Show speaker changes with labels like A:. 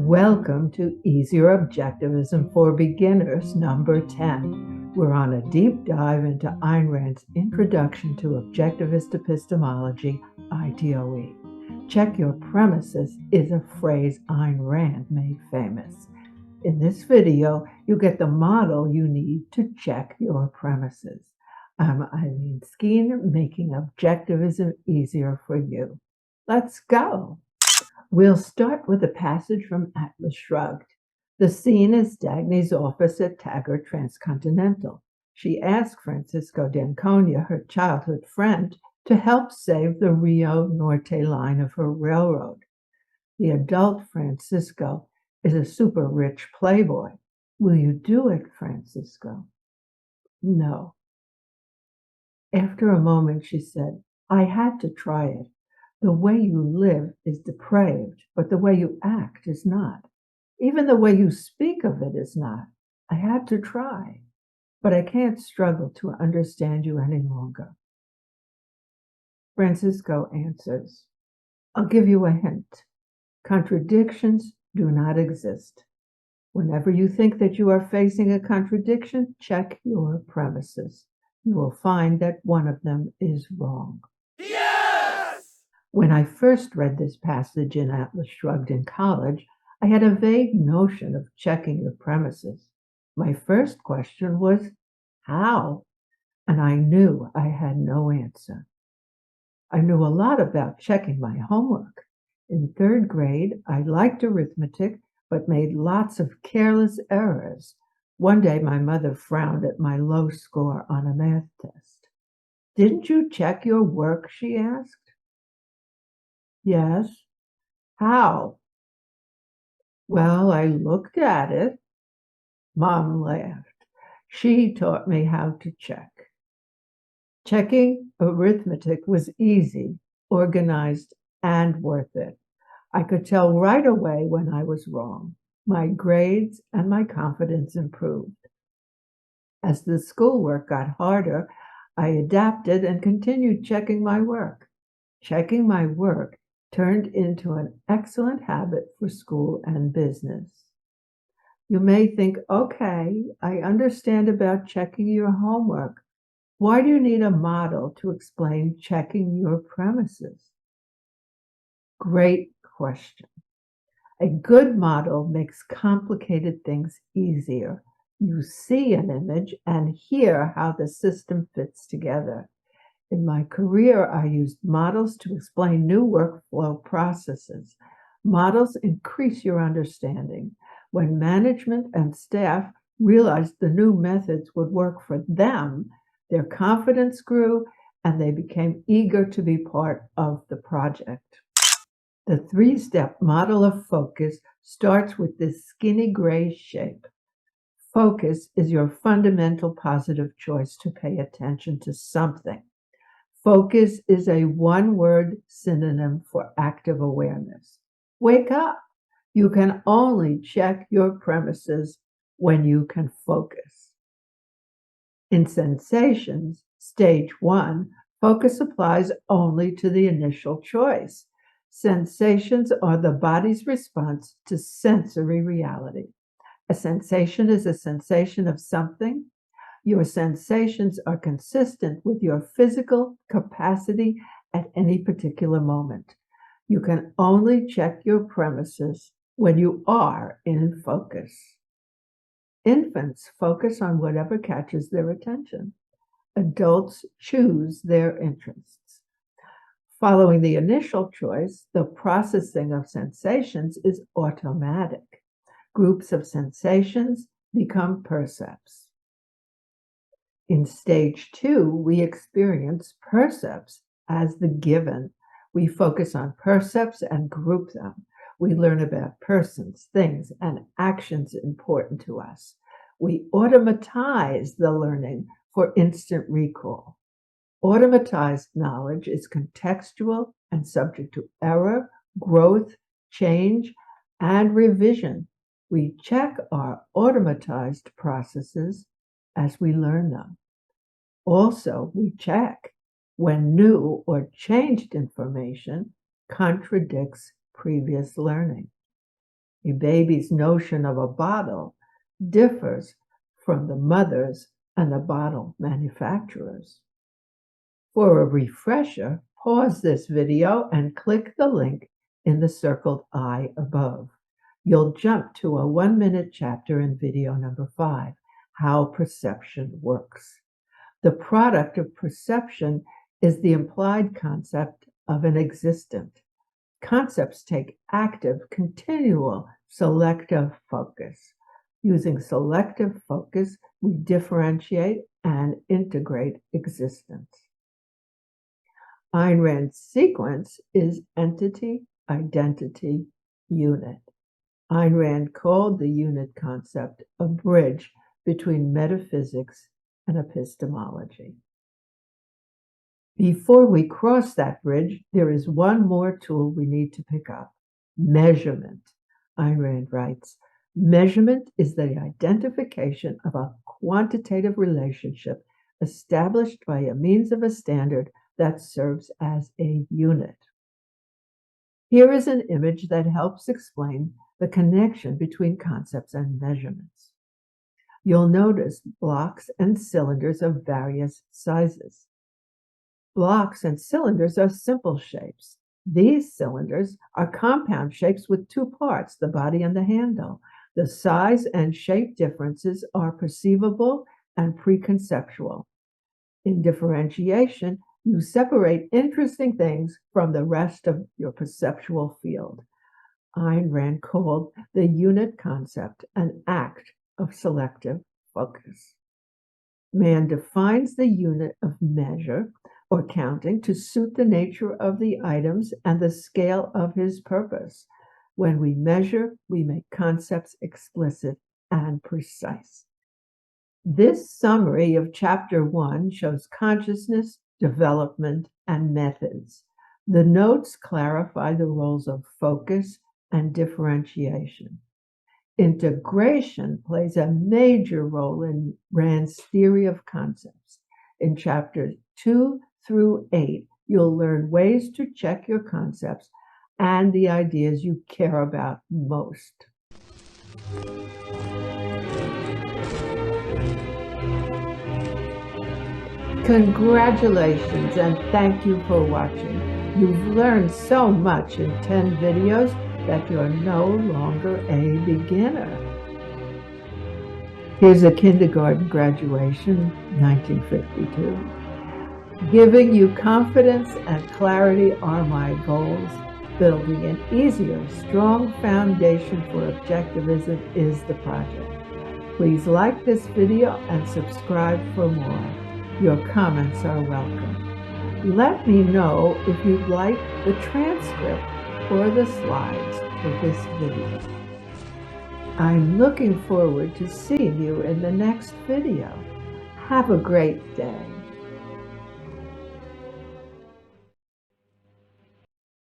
A: Welcome to Easier Objectivism for Beginners, number 10. We're on a deep dive into Ayn Rand's Introduction to Objectivist Epistemology, ITOE. Check your premises is a phrase Ayn Rand made famous. In this video, you get the model you need to check your premises. I'm Ilene Skeen, making Objectivism easier for you. Let's go. We'll start with a passage from Atlas Shrugged. The scene is Dagny's office at Taggart Transcontinental. She asks Francisco d'Anconia, her childhood friend, to help save the Rio Norte line of her railroad. The adult Francisco is a super rich playboy. Will you do it, Francisco? No. After a moment, she said, I had to try it. The way you live is depraved, but the way you act is not. Even the way you speak of it is not. I had to try, but I can't struggle to understand you any longer. Francisco answers, I'll give you a hint. Contradictions do not exist. Whenever you think that you are facing a contradiction, check your premises. You will find that one of them is wrong. When I first read this passage in Atlas Shrugged in college, I had a vague notion of checking your premises. My first question was, how? And I knew I had no answer. I knew a lot about checking my homework. In third grade, I liked arithmetic, but made lots of careless errors. One day, my mother frowned at my low score on a math test. Didn't you check your work? She asked. Yes. How? Well, I looked at it. Mom laughed. She taught me how to check. Checking arithmetic was easy, organized, and worth it. I could tell right away when I was wrong. My grades and my confidence improved. As the schoolwork got harder, I adapted and continued checking my work. Checking my work turned into an excellent habit for school and business. You may think, okay, I understand about checking your homework. Why do you need a model to explain checking your premises? Great question. A good model makes complicated things easier. You see an image and hear how the system fits together. In my career, I used models to explain new workflow processes. Models increase your understanding. When management and staff realized the new methods would work for them, their confidence grew and they became eager to be part of the project. The three-step model of focus starts with this skinny gray shape. Focus is your fundamental positive choice to pay attention to something. Focus is a one-word synonym for active awareness. Wake up. You can only check your premises when you can focus. In sensations, stage 1, focus applies only to the initial choice. Sensations are the body's response to sensory reality. A sensation is a sensation of something. Your sensations are consistent with your physical capacity at any particular moment. You can only check your premises when you are in focus. Infants focus on whatever catches their attention. Adults choose their interests. Following the initial choice, the processing of sensations is automatic. Groups of sensations become percepts. In stage 2, we experience percepts as the given. We focus on percepts and group them. We learn about persons, things, and actions important to us. We automatize the learning for instant recall. Automatized knowledge is contextual and subject to error, growth, change, and revision. We check our automatized processes as we learn them. Also, we check when new or changed information contradicts previous learning. A baby's notion of a bottle differs from the mother's and the bottle manufacturer's. For a refresher, pause this video and click the link in the circled I above. You'll jump to a 1-minute chapter in video number 5, How Perception Works. The product of perception is the implied concept of an existent. Concepts take active, continual, selective focus. Using selective focus, we differentiate and integrate existence. Ayn Rand's sequence is entity, identity, unit. Ayn Rand called the unit concept a bridge between metaphysics and epistemology. Before we cross that bridge, there is one more tool we need to pick up: measurement. Ayn Rand writes, measurement is the identification of a quantitative relationship established by a means of a standard that serves as a unit. Here is an image that helps explain the connection between concepts and measurements. You'll notice blocks and cylinders of various sizes. Blocks and cylinders are simple shapes. These cylinders are compound shapes with two parts, the body and the handle. The size and shape differences are perceivable and preconceptual. In differentiation, you separate interesting things from the rest of your perceptual field. Ayn Rand called the unit concept an act of selective focus. Man defines the unit of measure or counting to suit the nature of the items and the scale of his purpose. When we measure, we make concepts explicit and precise. This summary of Chapter 1 shows consciousness, development, and methods. The notes clarify the roles of focus and differentiation. Integration plays a major role in Rand's theory of concepts. In chapters 2 through 8, you'll learn ways to check your concepts and the ideas you care about most. Congratulations and thank you for watching. You've learned so much in 10 videos that you're no longer a beginner. Here's a kindergarten graduation, 1952. Giving you confidence and clarity are my goals. Building an easier, strong foundation for objectivism is the project. Please like this video and subscribe for more. Your comments are welcome. Let me know if you'd like the transcript or the slides for this video. I'm looking forward to seeing you in the next video. Have a great day.